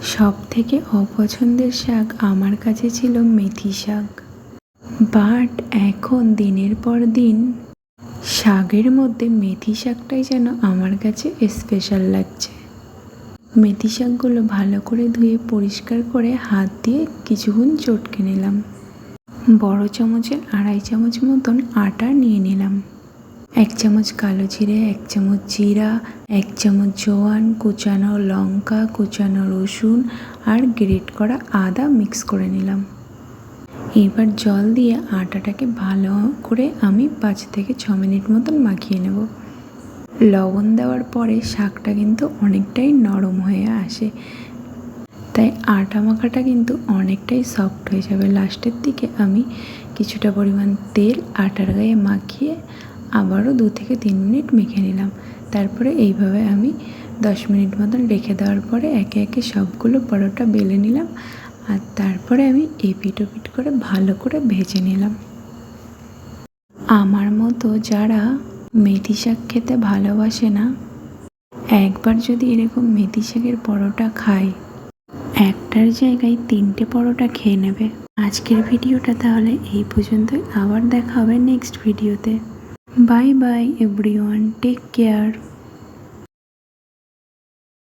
সব থেকে অপছন্দের শাক আমার কাছে ছিল মেথি শাক। বাট এখন দিনের পর দিন শাকের মধ্যে মেথি শাকটাই যেন আমার কাছে স্পেশাল লাগছে। মেথি শাকগুলো ভালো করে ধুয়ে পরিষ্কার করে হাত দিয়ে কিছুক্ষণ চটকে নিলাম। বড় চামচের 2.5 চামচ মতন আটা নিয়ে নিলাম। 1 চামচ কালো জিরে, 1 চামচ জিরা, 1 চামচ জোয়ান, কুচানো লঙ্কা, কুচানো রসুন আর গ্রেট করা আদা মিক্স করে নিলাম। এবার জল দিয়ে আটাটাকে ভালো করে আমি 5 থেকে 6 মিনিট মতন মাখিয়ে নেব। লবণ দেওয়ার পরে শাকটা কিন্তু অনেকটাই নরম হয়ে আসে, তাই আটা মাখাটা কিন্তু অনেকটাই সফট হয়ে যাবে। লাস্টের দিকে আমি কিছুটা পরিমাণ তেল আটার গায়ে মাখিয়ে আবারও 2 থেকে 3 মিনিট মেখে নিলাম। তারপরে এইভাবে আমি 10 মিনিট মতন রেখে দেওয়ার পরে একে একে সবগুলো পরোটা বেলে নিলাম আর তারপরে আমি এপিট ওপিট করে ভালো করে ভেজে নিলাম। আমার মতো যারা মেথি শাক খেতে ভালোবাসে না, একবার যদি এরকম মেথি শাকের পরোটা খায়, একটার জায়গায় 3টে পরোটা খেয়ে নেবে। আজকের ভিডিওটা তাহলে এই পর্যন্তই। আবার দেখা হবে নেক্সট ভিডিওতে। Bye bye everyone, take care.